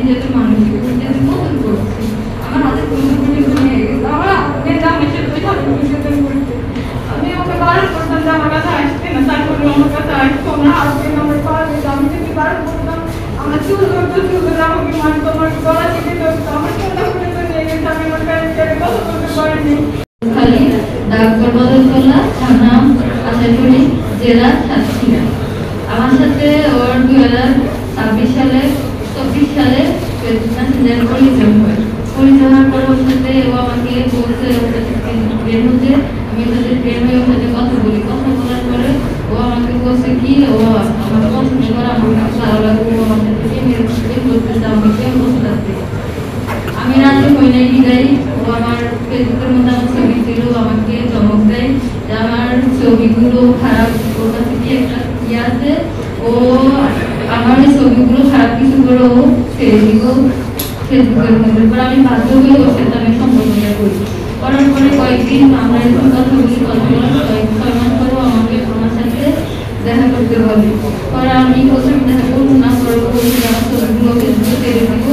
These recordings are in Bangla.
যেহেতু মানুষ যেহেতু পছন্দ করছি আমার হাতে কোনো নিয়ে গেছে আমার আমার সাথে নির্যাতন করছে আমি ওকে বারণ করতাম যে আমার কাছে আসতে না তারপরে আমার কাছে আসতো আমার হাত দিয়ে আমার পা দিত আমি যদি বারণ করতাম আমার চুল ধরতো চুল ধরে আমাকে মারতো আমার গলা চেপে ধরতো আমার সন্ধ্যা পর্যন্ত নিয়ে গেছে আমি আমার প্যারেন্টকে কথা বলতে পারিনি খালি ডাক্তার বদলতলা থানা আশাশুড়ি জেলা সাতক্ষীরা আমার সাথে ওর 2026 সালে 24 সালে মেসেঞ্জার পরিচয় হয় পরিচয় হওয়ার পর ওর সাথে ও আমাকে বলছে ট্রেন হচ্ছে আমি ওদের ট্রেন হয়ে ওর সাথে কথা বলি কথা বলার পরে ও আমাকে বলছে কি ও আমার পছন্দ করে আমার কাছে ভালো লাগবে ও আমার সাথে প্রেমের করতেছে আমাকে বসে থাকতে আমি রাজি হই নাই বিদায় ও আমার ফেসবুকের মধ্যে আমার ছবি ছিল আমাকে চমক দেয় যে আমার ছবিগুলো খারাপ ওর কাছে কি একটা ইয়ে আছে ও আমার ছবিগুলো খারাপ কিছু করে ও ছেড়ে দিব ফেসবুকের মধ্যে পরে আমি বাধ্য হয়ে ওর সাথে আমি সম্পর্কটা করি করার পরে কয়েকদিন আমরা এরকম কথা বলি কথা বলার 6 মাস পরেও আমাকে আমার সাথে দেখা করতে বলে পরে আমি বলছি দেখা করবো না পরে বলছি আমার ছবিগুলো ফেসবুকে ছেড়ে দিব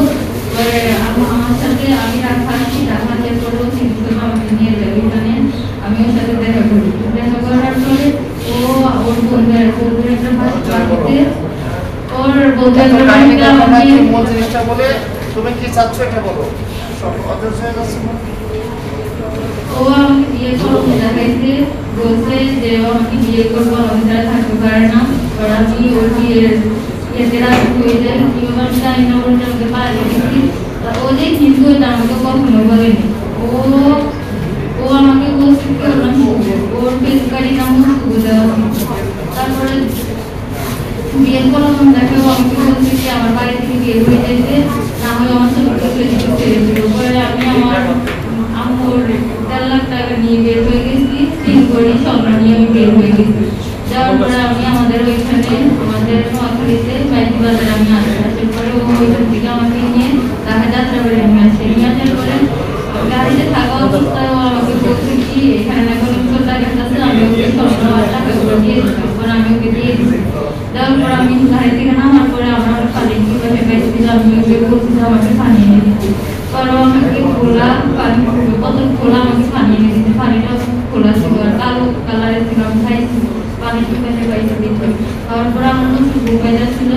পরে আমার সাথে আমি রাখি রাখাতে পরেও কিন্তু আমাকে নিয়ে যাবে এখানে আমি ওর সাথে দেখা করি দেখা করার পরে ও ওর বন্ধুর একটা বাড়িতে ওর বন্ধুর বাড়িতে আমাকে মূল জিনিসটা বলে তুমি কি চাচ্ছ এটা বলো সব অদর্শ হয়ে যাচ্ছে ও আমাকে বিয়ে করতে দেখাইছে বলছে যে ও আমাকে বিয়ে করবো আমি তারা থাকতে পারে না আর আমি ওর বিয়ের ইয়েতে রাজি হয়ে যাই কিভাবে আমি জানি না ওর আমাকে পারে দেখি ও যে কিন্তু এটা আমাকে কখনো বলেনি ও আমাকে বলছে কি ওর নাম ওর ফেসবুকের নাম তারপরে বিয়ের পর দেখে ও আমাকে বলছে কি আমার বাড়ি থেকে বিয়ে হয়ে যেতে না হলে আমার সঙ্গে ফেসবুক ছেড়ে দিল পরে আমি আমার আম্মুর 1.5 লাখ টাকা নিয়ে বের হয়ে গেছি সিং করে স্বর্ণ নিয়ে আমি বের হয়ে গেছি যাওয়ার পরে আমি আমাদের ওইখানে আমাদের নোয়াখালীতে বাইকি বাজারে আমি আসি আসার পরে ও ওইখান থেকে আমাকে নিয়ে ঢাকা যাত্রা করে নিয়ে আসে নিয়ে আসার পরে গাড়িতে থাকা অবস্থায় ও আমাকে বলছে কি এখানে এখন উত্তর টাকা আছে আমি ওকে স্বর্ণ আর টাকাগুলো দিয়ে দিচ্ছি পরে আমি ওকে দিয়ে দিচ্ছি দেওয়ার পর আমি গাড়ি থেকে নামার পরে আমার পানি কীভাবে পাইছি আমি ওকে বলছি যে আমাকে পানি এনে দিচ্ছি পরে আমাকে খোলা পানি বোতল খোলা আমাকে পানি এনে দিচ্ছে পানিটা খোলা ছিল আর কালো কালারের ছিল আমি খাইছি পানি শুকাতে পাইছি দিচ্ছে তারপর আমার প্রচুর ঘুমাই যাচ্ছিল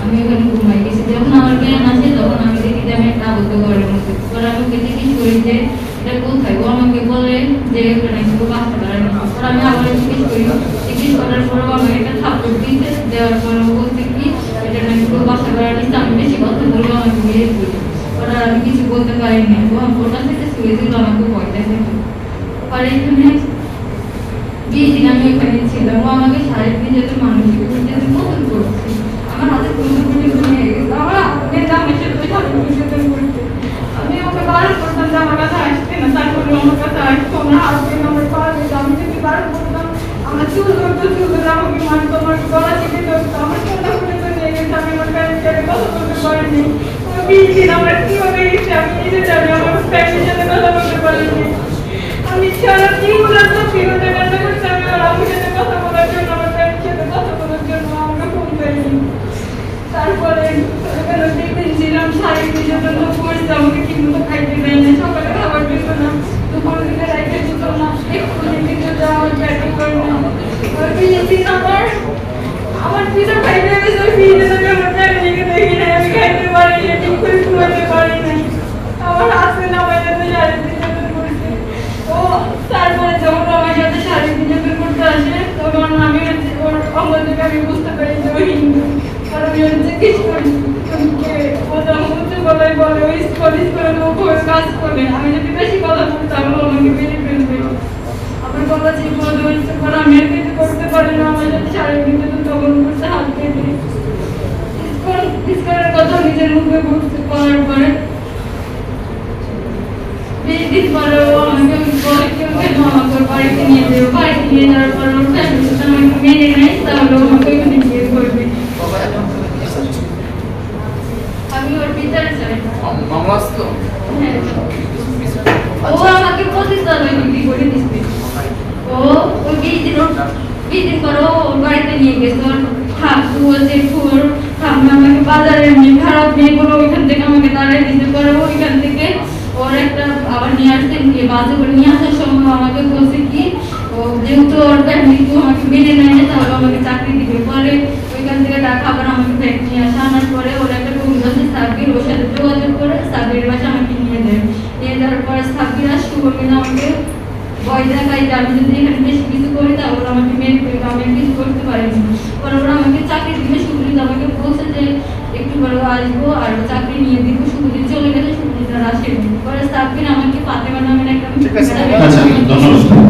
আমি ওখানে ঘুমাই গেছি যখন আমার জ্ঞান আসে তখন আমি দেখি যে আমি একটা আবদ্ধ ঘরের মধ্যে পরে আমি ওকে জিজ্ঞেস করি যে এটা কোথায় ও আমাকে বলে যে ওখানে একটু বাঁচতে পারে না পরে আমি আবার জিজ্ঞেস করি জিজ্ঞেস করার পরেও আমাকে একটা থাপ্পড় দিতে দেওয়ার পরে বলতে কি এটা নাকি পুরো বাসা করার নিচ্ছে আমি বেশি কথা বলবো আমাকে বিয়ে করি ওরা আমি কিছু বলতে পারিনি ওটা থেকে শুয়ে দিল আমাকে ভয় দেখে পরে এখানে 20 দিন আমি ওখানে ছিলাম ও আমাকে শারীরিক নির্যাতন মানসিক নির্যাতন পছন্দ করছে আমার হাতে কোনো নিয়ে গেছে আমার আমার সাথে নির্যাতন করছে আমি ওকে বারণ করতাম যে আমার কাছে আসতে না তারপরে আমার কাছে আসতো আমার হাত দিয়ে আমার পা দিত আমি যদি বারণ করতাম আমার চুল ধরতো চুল ধরে আমাকে মারতো আমার গলা চেপে ধরতো আমার সন্ধ্যা পর্যন্ত নিয়ে গেছে আমি আমার প্যারেন্টকে কথা বলতে পারিনি 20 দিন আমার কিভাবে গেছে আমি নিজে জানি আমার প্যারেন্টের সাথে কথা বলতে পারিনি আমি সারা জীবন একটা ফিরতে কান্না করছি আমি আমার আম্মুর সাথে কথা বলার জন্য আমার প্যারেন্টের সাথে কথা বলার জন্য আমাকে ফোন পাইনি তারপরে এখানে 2 দিন ছিলাম শারীরিক নির্যাতন করছে আমাকে ঠিক মতো খাইতে দেয় না সকালে খাবার দিত না দুপুরের দিকে রাইতে দিত না একটু দিতে যাওয়া আমার ব্যাটিং করে না দিন আমার পিতা খাইতে গেছে ফিরে আমি আমার ফ্যামিলিকে দেখি না আমি খাইতে পারি না ঠিক করে ঘুমাতে পারি না আমার হাসবে না আমার সাথে শারীরিক নির্যাতন করছে ও তারপরে যখন আমার সাথে শারীরিক নির্যাতন করতে আসে তখন আমি ওর অঙ্গ থেকে আমি বুঝতে পারি যে ও হিন্দু কারণ আমি জিজ্ঞেস করি ও যখন উঁচু গলায় বলে ওই পলিশ করে ও কাজ করে আমি যদি বেশি কথা বলতাম ও আমাকে বেরিয়ে ফেলবে আমার গলা চেয়ে বলে হচ্ছে পরে আমি আর কিছু করতে পারি না আমার সাথে শারীরিক নির্যাতন তখন করতে হাত কেটে ইস্কনের কথা নিজের মুখে বুঝতে করার পরে 20 দিন পরে ও আমাকে বলে কেউ কেন আমাকে বাড়িতে নিয়ে যাবে বাড়িতে নিয়ে যাওয়ার পর ওর ফ্যামিলি আমাকে মেনে নেয় তাহলে আমাকে ওখানে বিয়ে করবে আমি ওর বিচার চাই হ্যাঁ ও আমাকে প্রতিষ্ঠানে বিক্রি করে দিচ্ছে ও ওই 20 দিন পর ওর বাড়িতে নিয়ে গেছে ওর খাপু জেঠুর আমাকে বাজারে এমনি খারাপ মেয়ে বলে ওইখান থেকে আমাকে বাসে করে নিয়ে আসার সময় আমাকে বলছে কি ও যেহেতু ওর ফ্যামিলি আমাকে মেনে নেয় না তাহলে আমাকে চাকরি দিবে। পরে ওইখান থেকে টাকা আবার আমাকে ব্যাগ নিয়ে আনার পরে ওর একটা বন্ধু আছে সাব্বির, ওর সাথে যোগাযোগ করে সাব্বিরের বাসা আমাকে নিয়ে দেয়। নিয়ে যাওয়ার পরে সাব্বির আর শুভ মিলে আমাকে ভয় দেখায় যে আমি যদি এখানে বেশি কিছু করি তাহলে আমাকে মেরে ফেলবে, আমি কিছু করতে পারিনি। পরে ওরা আমাকে চাকরি দিবে, সুবিধা আমাকে বলছে যে একটু বড় আসবো আর চাকরি নিয়ে দিব। সুবিধা চলে গেছে, সুবিধা আসেনি। পরে সাব্বির আমাকে ফাতেমা নামের একটা আচ্ছা, ধন্যবাদ।